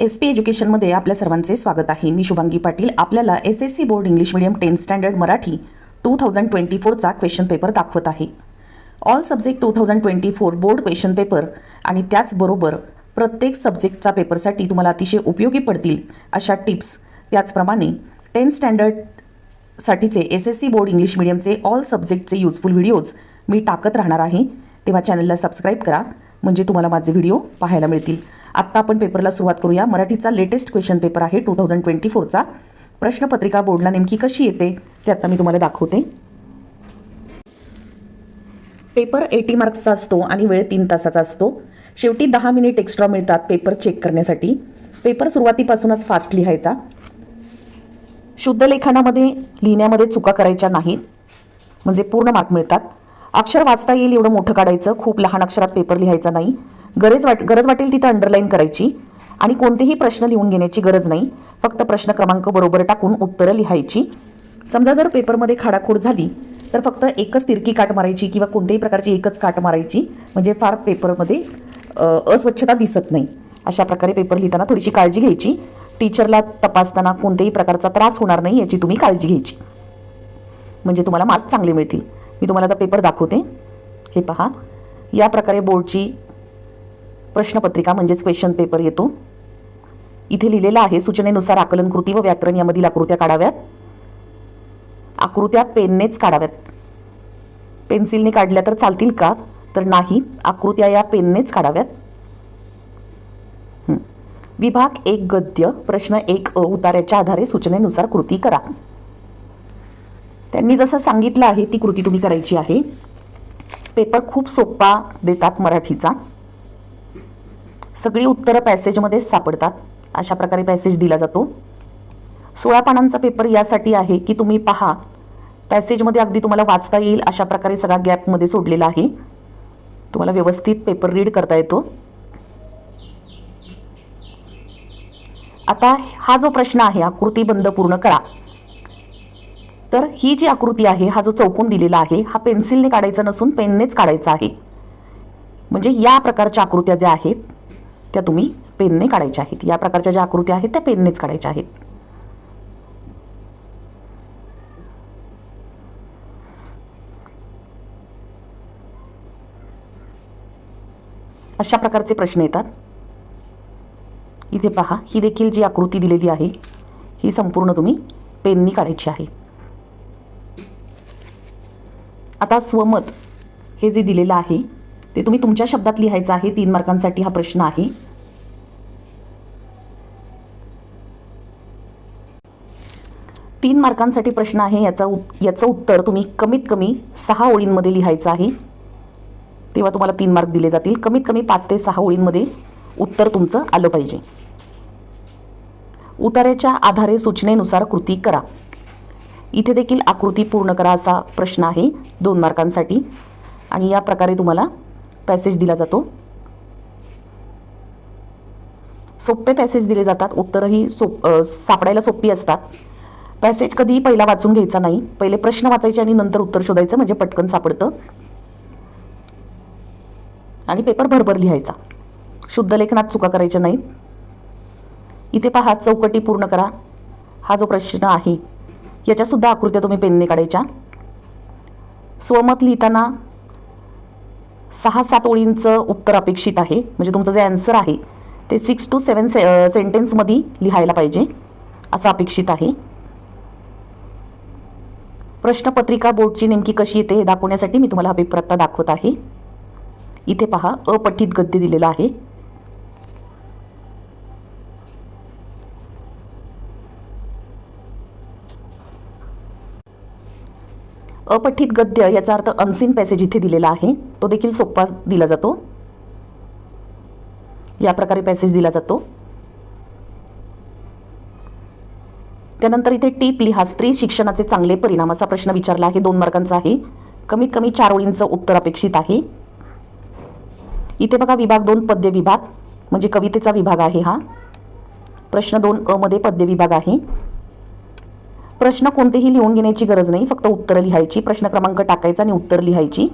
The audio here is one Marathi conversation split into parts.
SP एज्युकेशनमध्ये आपल्या सर्वांचे स्वागत आहे। मी शुभांगी पाटील आपल्याला SSC board English medium 10th standard Marathi 2024चा क्वेश्चन पेपर दाखवत आहे। All subject 2024 board question paper आणि त्याचबरोबर प्रत्येक सब्जेक्टचा पेपरसाठी तुम्हाला अतिशय उपयोगी पडतील अशा टिप्स, त्याचप्रमाणे 10th स्टँडर्ड साठीचे SSC बोर्ड इंग्लिश मीडियमचे ऑल सब्जेक्टचे यूजफुल व्हिडिओज मी टाकत राहणार आहे। तेव्हा चॅनलला सबस्क्राइब करा म्हणजे तुम्हाला माझे व्हिडिओ पाहायला मिळतील। आता आपण पेपरला सुरुवात करूया। मराठीचा लेटेस्ट क्वेश्चन पेपर आहे 2024चा। प्रश्नपत्रिका बोर्डला नेमकी कशी येते ते आता मी तुम्हाला दाखवते। पेपर 80 मार्क्सचा असतो आणि वेळ 3 तासाचा असतो। शेवटी 10 मिनिट एक्स्ट्रा मिळतात पेपर चेक करण्यासाठी। पेपर सुरुवातीपासूनच फास्ट लिहायचा। शुद्ध लेखनामध्ये लिहिण्यामध्ये चुका करायच्या नाहीत म्हणजे पूर्ण मार्क मिळतात। अक्षर वाचता येईल एवढं मोठं काढायचं, खूप लहान अक्षरात पेपर लिहायचा नाही। गरज वाटेल तिथे अंडरलाईन करायची आणि कोणतेही प्रश्न लिहून घेण्याची गरज नाही, फक्त प्रश्न क्रमांक बरोबर टाकून उत्तरं लिहायची। समजा जर पेपरमध्ये खाडाखोड झाली तर फक्त एकच तिरकी काट मारायची किंवा कोणत्याही प्रकारची एकच काट मारायची, म्हणजे फार पेपरमध्ये अस्वच्छता दिसत नाही। अशा प्रकारे पेपर लिहिताना थोडीशी काळजी घ्यायची। टीचरला तपासताना कोणत्याही प्रकारचा त्रास होणार नाही याची तुम्ही काळजी घ्यायची, म्हणजे तुम्हाला मार्क चांगले मिळतील। मी तुम्हाला आता पेपर दाखवते। हे पहा, या प्रकारे बोर्डची प्रश्नपत्रिका म्हणजेच क्वेश्चन पेपर येतो। इथे लिहिलेलं आहे सूचनेनुसार आकलन कृती व व्याकरण यामधील आकृत्या काढाव्यात। आकृत्या पेननेच काढाव्यात। पेन्सिलने काढल्या तर चालतील का? तर नाही, आकृत्या या पेननेच काढाव्यात। विभाग 1 गद्य प्रश्न 1 उतार्याच्या आधारे सूचनेनुसार कृती करा। त्यांनी जसं सांगितलं आहे ती कृती तुम्ही करायची आहे। पेपर खूप सोपा देतात मराठीचा। सगळी उत्तरं पॅसेजमध्ये सापडतात। अशा प्रकारे पॅसेज दिला जातो। 16 पानांचा पेपर यासाठी आहे की तुम्ही पहा पॅसेजमध्ये अगदी तुम्हाला वाचता येईल अशा प्रकारे सगळा गॅपमध्ये सोडलेला आहे। तुम्हाला व्यवस्थित पेपर रीड करता येतो। आता हा जो प्रश्न आहे आकृती बंद पूर्ण करा, तर ही जी आकृती आहे, हा जो चौकोन दिलेला आहे हा पेन्सिलने काढायचा नसून पेननेच काढायचा आहे। म्हणजे या प्रकारच्या आकृत्या ज्या आहेत त्या तुम्ही पेनने काढायच्या आहेत। या प्रकारच्या ज्या आकृत्या आहेत त्या पेननेच काढायच्या आहेत। अशा प्रकारचे प्रश्न येतात। इथे पहा, ही देखील जी आकृती दिलेली आहे ही संपूर्ण तुम्ही पेननी काढायची आहे। आता स्वमत हे जे दिलेलं आहे ते तुम्ही तुमच्या शब्दात लिहायचं आहे। 3 मार्कांसाठी हा प्रश्न आहे। तीन मार्कांसाठी प्रश्न आहे। याचं उत्तर तुम्ही कमीत कमी 6 ओळींमध्ये लिहायचं आहे, तेव्हा तुम्हाला 3 मार्क दिले जातील। कमीत कमी 5 ते 6 ओळींमध्ये उत्तर तुमचं आलं पाहिजे। उतार्याच्या आधारे सूचनेनुसार कृती करा। इथे देखील आकृती पूर्ण करा असा प्रश्न आहे 2 मार्कांसाठी आणि या प्रकारे तुम्हाला पॅसेज दिला जातो। सोपे पॅसेज दिले जातात, उत्तरही सापडायला सोपी असतात। पॅसेज कधीही पहिला वाचून घ्यायचा नाही, पहिले प्रश्न वाचायचे आणि नंतर उत्तर शोधायचं, म्हणजे पटकन सापडतं। आणि पेपर भरभर लिहायचा, शुद्ध लेखनात चुका करायच्या नाहीत। इथे पहा, चौकटी पूर्ण करा हा जो प्रश्न आहे याच्या सुद्धा आकृत्या तुम्ही पेनने काढायच्या। स्वमत लिहिताना 6-7 ओळींचं उत्तर अपेक्षित आहे, म्हणजे तुमचं जे आन्सर आहे ते 6 to 7 सेंटेन्समध्ये लिहायला पाहिजे असं अपेक्षित आहे। प्रश्नपत्रिका बोर्डची नेमकी कशी येते हे दाखवण्यासाठी मी तुम्हाला हा पेपर आता दाखवत आहे। इथे पहा, अपठित गद्य दिलेलं आहे। अपठित गद्य याचा अर्थ अनसीन पॅसेज इथे दिलेला आहे, तो देखील सोपा दिला जातो। या प्रकारे पॅसेज दिला जातो। त्यानंतर इथे टीप लिहा, स्त्री शिक्षणाचे चांगले परिणाम असा प्रश्न विचारला आहे। 2 मार्कांचा आहे। कमीत कमी 4 ओळींचं उत्तर अपेक्षित आहे। इथे बघा, विभाग 2 पद्य विभाग म्हणजे कवितेचा विभाग आहे हा। प्रश्न 2 अ मध्ये पद्य विभाग आहे। प्रश्न कोणतेही लिहून घेण्याची गरज नाही, फक्त उत्तरं लिहायची। प्रश्न क्रमांक टाकायचा आणि उत्तर लिहायची।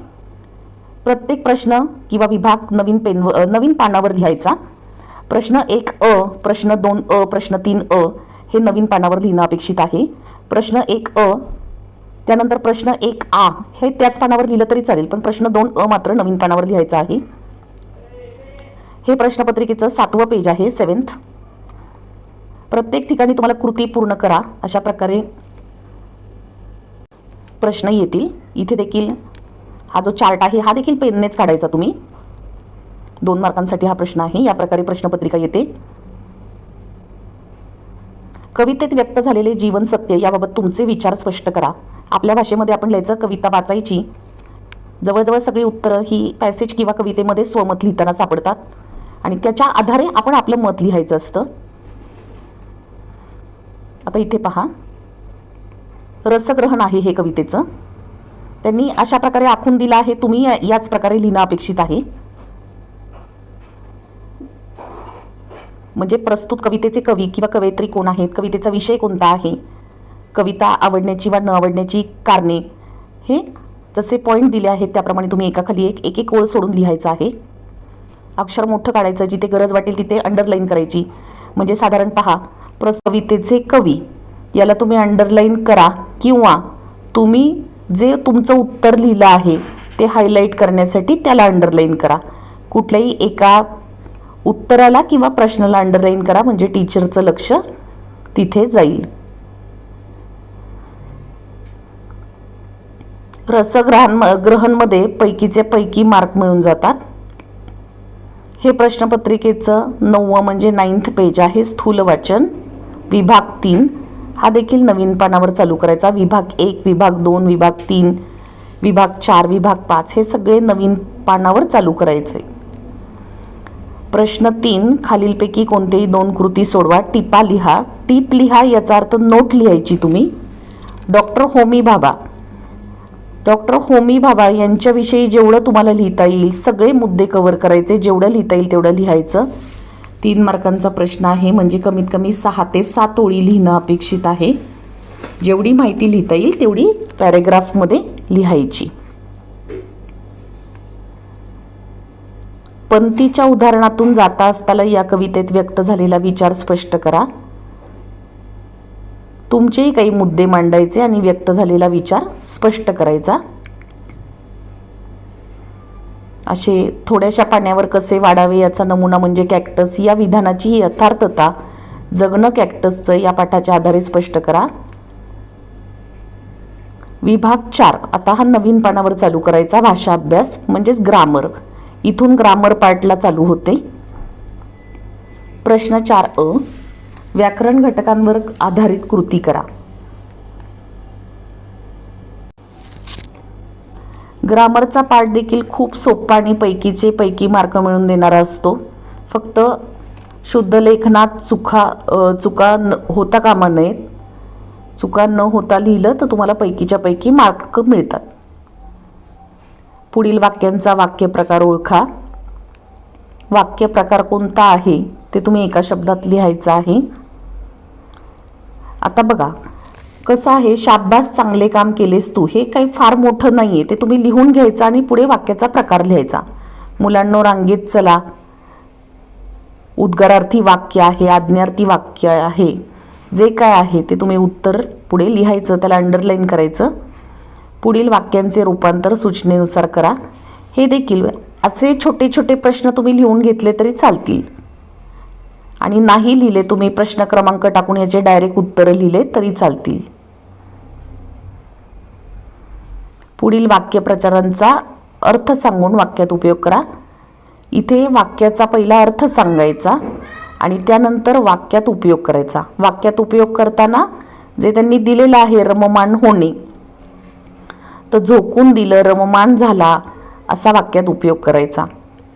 प्रत्येक प्रश्न किंवा विभाग नवीन पानावर लिहायचा। प्रश्न 1 प्रश्न 2 प्रश्न 3 हे नवीन पानावर लिहिणं अपेक्षित आहे. प्रश्न 1 त्यानंतर प्रश्न 1 हे त्याच पानावर लिहिलं तरी चालेल, पण प्रश्न 2 मात्र नवीन पानावर लिहायचं आहे. हे प्रश्नपत्रिकेचं 7वं पेज आहे, 7th. प्रत्येक ठिकाणी तुम्हाला कृती पूर्ण करा अशा प्रकारे प्रश्न येतील. इथे देखील हा जो चार्ट आहे हा देखील पेननेच काढायचा तुम्ही. 2 मार्कांसाठी हा प्रश्न आहे. या प्रकारे प्रश्नपत्रिका येते. कवितेत व्यक्त झालेले जीवन सत्य याबाबत तुमचे विचार स्पष्ट करा. आपल्या भाषेमध्ये आपण लिहायचं, कविता वाचायची. जवळजवळ सगळी उत्तरं ही पॅसेज किंवा कवितेमध्ये स्वमत लिहिताना सापडतात आणि त्याच्या आधारे आपण आपलं मत लिहायचं असतं. आता इथे पहा, रसग्रहण आहे हे कवितेचं. त्यांनी अशा प्रकारे आखून दिलं आहे, तुम्ही याच प्रकारे लिहिणं अपेक्षित आहे. म्हणजे प्रस्तुत कवितेचे कवी किंवा कवयित्री कोण आहेत, कवितेचा विषय कोणता आहे, कविता आवडण्याची वा न आवडण्याची कारणे, हे जसे पॉईंट दिले आहेत त्याप्रमाणे तुम्ही एकाखाली एक एक ओळ सोडून लिहायचं आहे. अक्षर मोठं काढायचं, जिथे गरज वाटेल तिथे अंडरलाईन करायची. म्हणजे साधारण पहा, कवितेचे कवी याला तुम्ही अंडरलाईन करा किंवा तुम्ही जे तुमचं उत्तर लिहिलं आहे ते हायलाईट करण्यासाठी त्याला अंडरलाईन करा. कुठल्याही एका उत्तराला किंवा प्रश्नाला अंडरलाईन करा, म्हणजे टीचरचं लक्ष तिथे जाईल. रसग्रहणमध्ये पैकीचे पैकी मार्क मिळून जातात. हे प्रश्नपत्रिकेचं 9वं म्हणजे 9th पेज आहे, स्थूल वाचन, विभाग 3. हा देखील नवीन पानावर चालू करायचा. विभाग 1, विभाग 2, विभाग 3, विभाग 4, विभाग 5 हे सगळे नवीन पानावर चालू करायचे. प्रश्न 3, खालीलपैकी कोणतेही 2 कृती सोडवा. टिपा लिहा. टिप लिहा याचा अर्थ नोट लिहायची तुम्ही. डॉक्टर होमी भाभा यांच्याविषयी जेवढं तुम्हाला लिहिता येईल सगळे मुद्दे कव्हर करायचे. जेवढं लिहिता येईल तेवढं लिहायचं. 3 मार्कांचा प्रश्न आहे, म्हणजे कमीत कमी 6 ते 7 ओळी लिहिणं अपेक्षित आहे. जेवढी माहिती लिहिता येईल तेवढी पॅरेग्राफमध्ये लिहायची. पंक्तीच्या उदाहरणातून जाता असताना या कवितेत व्यक्त झालेला विचार स्पष्ट करा. तुमचेही काही मुद्दे मांडायचे आणि व्यक्त झालेला विचार स्पष्ट करायचा. असे थोड्याशा पाण्यावर कसे वाढावे याचा नमुना म्हणजे कॅक्टस. या विधानाची ही यथार्थता जगणं कॅक्टसचं या पाठाच्या आधारे स्पष्ट करा. विभाग 4 आता हा नवीन पानावर चालू करायचा. भाषा अभ्यास म्हणजेच ग्रामर. इथून ग्रामर पार्टला चालू होते. प्रश्न 4 व्याकरण घटकांवर आधारित कृती करा. ग्रामरचा पार्ट देखील खूप सोपा आणि पैकीचे पैकी मार्क मिळवून देणारा असतो. फक्त शुद्ध लेखनात चुका होता कामा नयेत. चुका न होता लिहिलं तर तुम्हाला पैकीच्या पैकी मार्क मिळतात. पुढील वाक्यांचा वाक्यप्रकार ओळखा. वाक्यप्रकार कोणता आहे ते तुम्ही एका शब्दात लिहायचं आहे. आता बघा कसं आहे, शाब्बास चांगले काम केलेस तू, हे काही फार मोठं नाहीये. ते तुम्ही लिहून घ्यायचं आणि पुढे वाक्याचा प्रकार लिहायचा. मुलांनो रांगेत चला, उद्गारार्थी वाक्य आहे, आज्ञार्थी वाक्य आहे, जे काय आहे ते तुम्ही उत्तर पुढे लिहायचं, त्याला अंडरलाईन करायचं. पुढील वाक्यांचे रूपांतर सूचनेनुसार करा. हे देखील असे छोटे छोटे प्रश्न तुम्ही लिहून घेतले तरी चालतील आणि नाही लिहिले तुम्ही प्रश्न क्रमांक टाकून याचे डायरेक्ट उत्तर लिहिले तरी चालतील. पुढील वाक्यप्रचारांचा अर्थ सांगून वाक्यात उपयोग करा. इथे वाक्याचा पहिला अर्थ सांगायचा आणि त्यानंतर वाक्यात उपयोग करायचा. वाक्यात उपयोग करताना जे त्यांनी दिलेलं आहे रममाण होणे, तर झोकून दिलं, रममाण झाला असा वाक्यात उपयोग करायचा.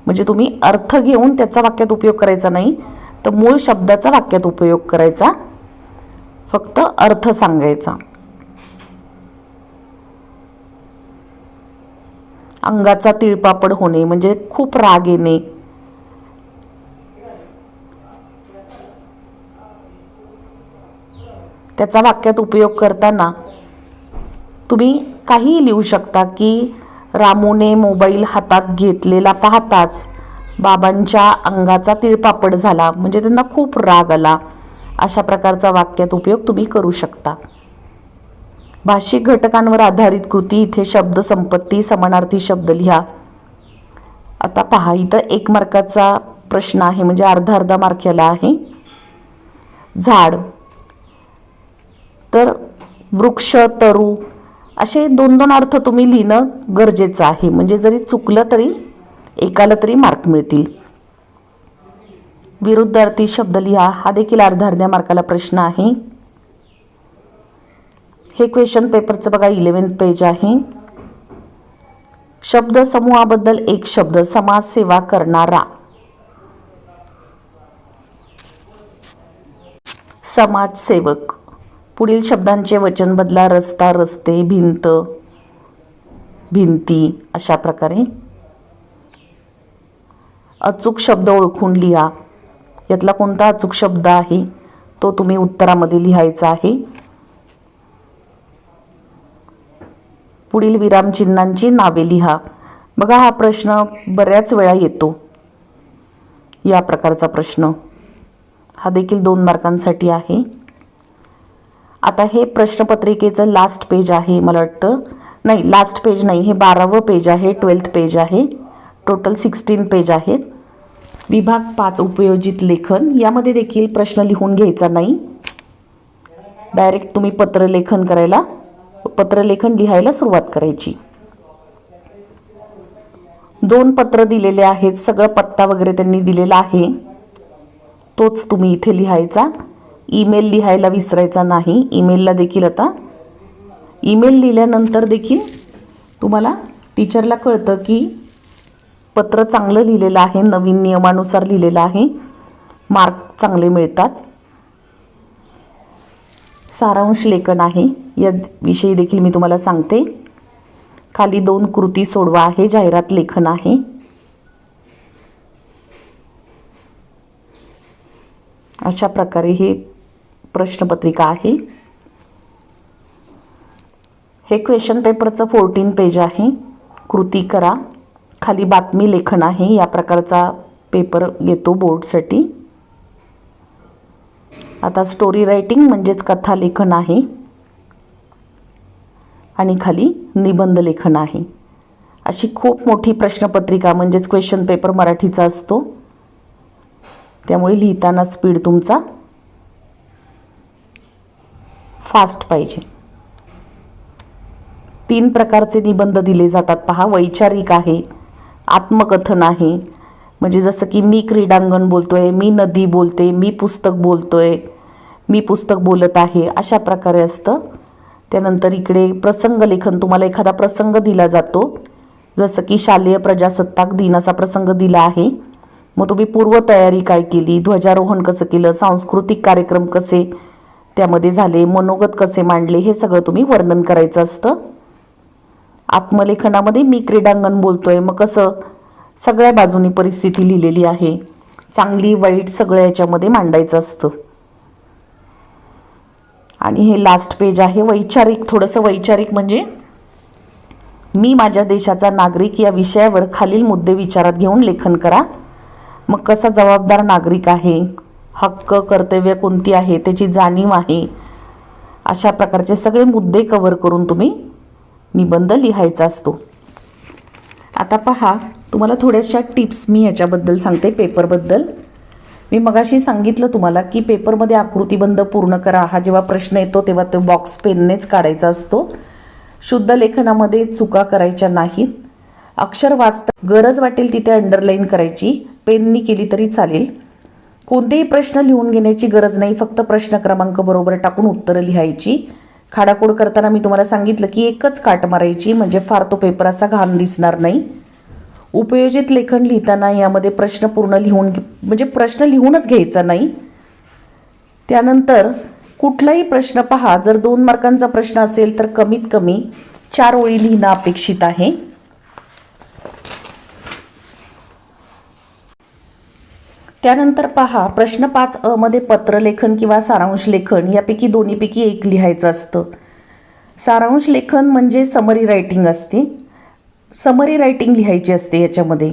म्हणजे तुम्ही अर्थ घेऊन त्याचा वाक्यात उपयोग करायचा नाही, तर मूळ शब्दाचा वाक्यात उपयोग करायचा. फक्त अर्थ सांगायचा. अंगाचा तिळपापड होणे म्हणजे खूप राग येणे. त्याचा वाक्यात उपयोग करताना तुम्ही काहीही लिहू शकता की रामूने मोबाईल हातात घेतलेला पाहताच बाबांच्या अंगाचा तिळपापड झाला, म्हणजे त्यांना खूप राग आला. अशा प्रकारचा वाक्यात उपयोग तुम्ही करू शकता. भाषिक घटकांवर आधारित कृती, इथे शब्द संपत्ती, समानार्थी शब्द लिहा. आता पहा, इथं 1 मार्काचा प्रश्न आहे, म्हणजे अर्धा अर्धा मार्क याला आहे. झाड, तर वृक्ष, तरू असे 2-2 अर्थ तुम्ही लिहिणं गरजेचं आहे, म्हणजे जरी चुकलं तरी एकाला तरी मार्क मिळतील. विरुद्धार्थी शब्द लिहा, हा देखील अर्ध्या अर्ध्या मार्काला प्रश्न आहे. हे क्वेश्चन पेपरचं बघा 11th पेज आहे. शब्द समूहाबद्दल एक शब्द, समाजसेवा करणारा. समाजसेवक. पुढील शब्दांचे वचन बदला. रस्ता, रस्ते, भिंत, भिंती अशा प्रकारे. अचूक शब्द ओळखून लिहा. यातला कोणता अचूक शब्द आहे तो तुम्ही उत्तरामध्ये लिहायचा आहे. पुढील विरामचिन्हांची नावे लिहा. बघा, हा प्रश्न बऱ्याच वेळा येतो, या प्रकारचा प्रश्न. हा देखील 2 मार्कांसाठी आहे. आता हे प्रश्नपत्रिकेचं लास्ट पेज आहे, मला वाटतं. नाही, लास्ट पेज नाही, हे 12वं पेज आहे, 12th पेज आहे. टोटल 16 पेज आहेत. विभाग 5 उपयोजित लेखन. यामध्ये देखील प्रश्न लिहून घ्यायचा नाही, डायरेक्ट तुम्ही पत्रलेखन लिहायला सुरुवात करायची. 2 पत्र दिलेले आहेत, सगळं पत्ता वगैरे त्यांनी दिलेला आहे, तोच तुम्ही इथे लिहायचा. ईमेल लिहायला विसरायचा नाही. ईमेलला देखील आता ईमेल लिहिल्यानंतर देखील तुम्हाला टीचरला कळतं की पत्र चांगलं लिहिलेलं आहे, नवीन नियमानुसार लिहिलेलं आहे, मार्क चांगले मिळतात. सारांश लेखन आहे, याविषयी देखील मी तुम्हाला सांगते. खाली 2 कृती सोडवा आहे, जाहिरात लेखन आहे. अशा प्रकारे हे प्रश्नपत्रिका आहे. हे क्वेश्चन पेपरचं 14 पेज आहे. कृती करा. खाली बातमी लेखन आहे. या प्रकारचा पेपर येतो बोर्डसाठी. आता स्टोरी रायटिंग म्हणजेच कथा लेखन आहे आणि खाली निबंध लेखन आहे. अशी खूप मोठी प्रश्नपत्रिका म्हणजेच क्वेश्चन पेपर मराठीचा असतो, त्यामुळे लिहिताना स्पीड तुमचा फास्ट पाहिजे. 3 प्रकारचे निबंध दिले जातात पहा. वैचारिक आहे, आत्मकथन आहे, म्हणजे जसं की मी क्रीडांगण बोलतोय, मी नदी बोलते, मी पुस्तक बोलतोय, मी पुस्तक बोलत आहे, अशा प्रकारे असतं. त्यानंतर इकडे प्रसंग लेखन, तुम्हाला एखादा प्रसंग दिला जातो, जसं की शालेय प्रजासत्ताक दिन असा प्रसंग दिला आहे, मग तुम्ही पूर्वतयारी काय केली, ध्वजारोहण कसं केलं, सांस्कृतिक कार्यक्रम कसे त्यामध्ये झाले, मनोगत कसे मांडले, हे सगळं तुम्ही वर्णन करायचं असतं. आत्मलेखनामध्ये मी क्रीडांगण बोलतोय, मग कसं सगळ्या बाजूनी परिस्थिती लिहिलेली आहे, चांगली वाईट सगळं याच्यामध्ये मांडायचं असतं. आणि हे लास्ट पेज आहे वैचारिक. थोडंसं वैचारिक म्हणजे मी माझ्या देशाचा नागरिक या विषयावर खालील मुद्दे विचारात घेऊन लेखन करा. मग कसा जबाबदार नागरिक आहे, हक्क कर्तव्य कोणती आहे, त्याची जाणीव आहे, अशा प्रकारचे सगळे मुद्दे कव्हर करून तुम्ही निबंध लिहायचा असतो. आता पहा, तुम्हाला थोड्याशा टिप्स मी याच्याबद्दल सांगते, पेपरबद्दल. मी मगाशी सांगितलं तुम्हाला की पेपरमध्ये आकृतिबंध पूर्ण करा. हा जेव्हा प्रश्न येतो तेव्हा तो बॉक्स पेननेच काढायचा असतो. शुद्ध लेखनामध्ये चुका करायच्या नाहीत. अक्षर वाचता गरज वाटेल तिथे अंडरलाईन करायची, पेननी केली तरी चालेल. कोणतेही प्रश्न लिहून घेण्याची गरज नाही, फक्त प्रश्न क्रमांक बरोबर टाकून उत्तरं लिहायची. खाडाखोड करताना मी तुम्हाला सांगितलं की एकच काट मारायची, म्हणजे फार तो पेपर असा घाण दिसणार नाही. उपयोजित लेखन लिहिताना यामध्ये प्रश्न पूर्ण लिहून म्हणजे प्रश्न लिहूनच घ्यायचा नाही. त्यानंतर कुठलाही प्रश्न पहा, जर 2 मार्कांचा प्रश्न असेल तर कमीत कमी 4 ओळी लिहिणं अपेक्षित आहे. त्यानंतर पहा, प्रश्न 5 मध्ये पत्रलेखन किंवा सारांश लेखन यापैकी दोन्हीपैकी एक लिहायचं असतं. सारांश लेखन म्हणजे समरी रायटिंग असते, समरी रायटिंग लिहायची असते याच्यामध्ये.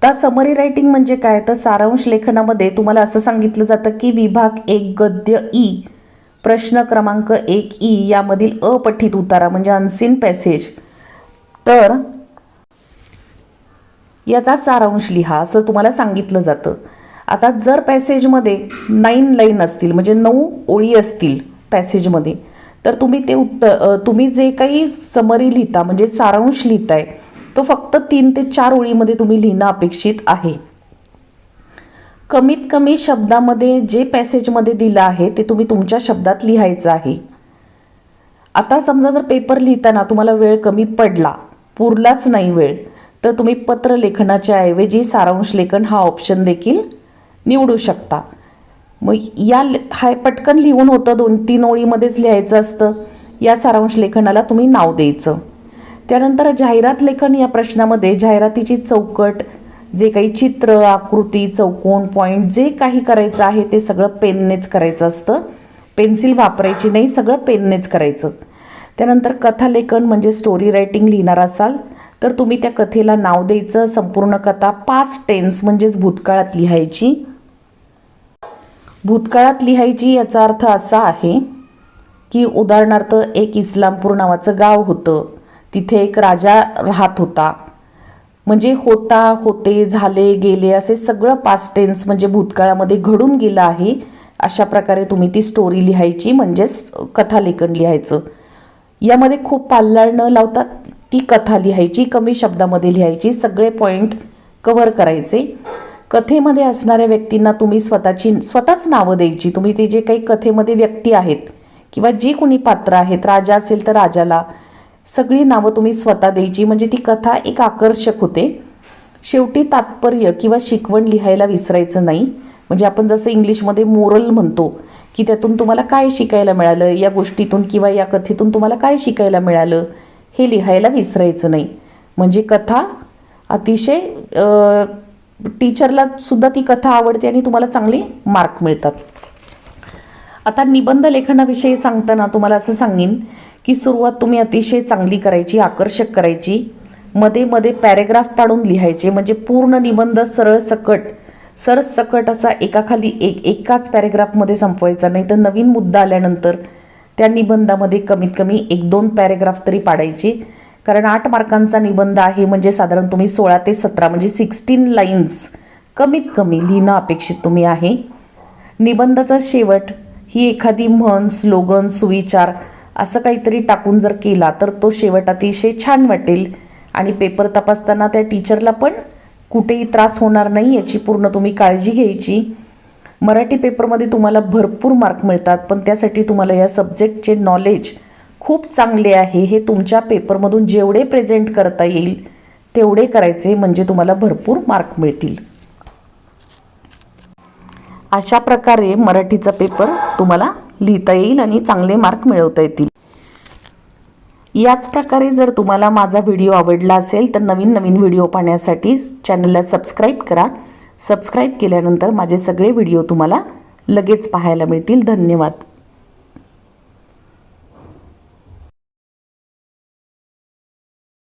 आता समरी रायटिंग म्हणजे काय, तर सारांश लेखनामध्ये तुम्हाला असं सांगितलं जातं की विभाग 1 गद्य ई प्रश्न क्रमांक 1 ई यामधील अपठित उतारा म्हणजे अनसीन पॅसेज, तर याचा सारांश लिहा असं तुम्हाला सांगितलं जातं. आता जर पॅसेजमध्ये 9 लाईन असतील म्हणजे 9 ओळी असतील पॅसेजमध्ये, तर तुम्ही तुम्ही जे काही समरी लिहिता म्हणजे सारांश लिहिताय तो फक्त 3 ते 4 ओळीमध्ये तुम्ही लिहिणं अपेक्षित आहे. कमीत कमी शब्दामध्ये जे पॅसेजमध्ये दिलं आहे ते तुम्ही तुमच्या शब्दात लिहायचं आहे. आता समजा जर पेपर लिहिताना तुम्हाला वेळ कमी पडला, पुरलाच नाही वेळ, तर तुम्ही पत्र लेखनाच्या ऐवजी सारांश लेखन हा ऑप्शन देखील निवडू शकता. मग हा पटकन लिहून होतं, 2-3 ओळीमध्येच लिहायचं असतं. या सारांश लेखनाला तुम्ही नाव द्यायचं. त्यानंतर जाहिरात लेखन या प्रश्नामध्ये जाहिरातीची चौकट, जे काही चित्र, आकृती, चौकोन, पॉईंट जे काही करायचं आहे ते सगळं पेननेच करायचं असतं. पेन्सिल वापरायची नाही, सगळं पेननेच करायचं. त्यानंतर कथालेखन म्हणजे स्टोरी रायटिंग लिहिणार असाल तर तुम्ही त्या कथेला नाव द्यायचं. संपूर्ण कथा पास्ट टेन्स म्हणजेच भूतकाळात लिहायची. भूतकाळात लिहायची याचा अर्थ असा आहे की उदाहरणार्थ एक इस्लामपूर नावाचं गाव होतं, तिथे एक राजा राहत होता, म्हणजे होता, होते, झाले, गेले असे सगळं पास्ट टेन्स म्हणजे भूतकाळामध्ये घडून गेलं आहे. अशा प्रकारे तुम्ही ती स्टोरी लिहायची म्हणजेच कथालेखन लिहायचं. यामध्ये खूप पाल्लाळ न लावता ती कथा लिहायची, कमी शब्दामध्ये लिहायची, सगळे पॉईंट कव्हर करायचे. कथेमध्ये असणाऱ्या व्यक्तींना तुम्ही स्वतःच नावं द्यायची. तुम्ही ते जे काही कथेमध्ये व्यक्ती आहेत किंवा जी कोणी पात्र आहेत, राजा असेल तर राजाला सगळी नावं तुम्ही स्वतः द्यायची, म्हणजे ती कथा एक आकर्षक होते. शेवटी तात्पर्य किंवा शिकवण लिहायला विसरायचं नाही. म्हणजे आपण जसं इंग्लिशमध्ये मोरल म्हणतो की त्यातून तुम्हाला काय शिकायला मिळालं, या गोष्टीतून किंवा या कथेतून तुम्हाला काय शिकायला मिळालं हे लिहायला विसरायचं नाही. म्हणजे कथा अतिशय टीचरला सुद्धा ती कथा आवडते आणि तुम्हाला चांगले मार्क मिळतात. आता निबंध लेखनाविषयी सांगताना तुम्हाला असं सांगेन की सुरुवात तुम्ही अतिशय चांगली करायची, आकर्षक करायची. मध्ये मध्ये पॅरेग्राफ पाडून लिहायचे, म्हणजे पूर्ण निबंध सरसकट असा एकाखाली एकाच पॅरेग्राफमध्ये संपवायचा नाही. तर नवीन मुद्दा आल्यानंतर त्या निबंधामध्ये कमीत कमी 1-2 पॅरेग्राफ तरी पाडायचे. कारण 8 मार्कांचा निबंध आहे म्हणजे साधारण तुम्ही 16 ते 17 म्हणजे 16 लाईन्स कमीत कमी लिहिणं अपेक्षित तुम्ही आहे. निबंधाचा शेवट ही एखादी म्हण, स्लोगन, सुविचार असं काहीतरी टाकून जर केला तर तो शेवट अतिशय छान वाटेल आणि पेपर तपासताना त्या टीचरला पण कुठेही त्रास होणार नाही याची पूर्ण तुम्ही काळजी घ्यायची. मराठी पेपरमध्ये तुम्हाला भरपूर मार्क मिळतात, पण त्यासाठी तुम्हाला या सब्जेक्टचे नॉलेज खूप चांगले आहे. हे तुमच्या पेपरमधून जेवढे प्रेझेंट करता येईल तेवढे करायचे, म्हणजे तुम्हाला भरपूर मार्क मिळतील. अशा प्रकारे मराठीचा पेपर तुम्हाला लिहिता येईल आणि चांगले मार्क मिळवता येतील. याच प्रकारे जर तुम्हाला माझा व्हिडिओ आवडला असेल तर नवीन नवीन व्हिडिओ पाहण्यासाठी चॅनलला सबस्क्राईब करा. सबस्क्राईब केल्यानंतर माझे सगळे व्हिडिओ तुम्हाला लगेच पाहायला मिळतील. धन्यवाद.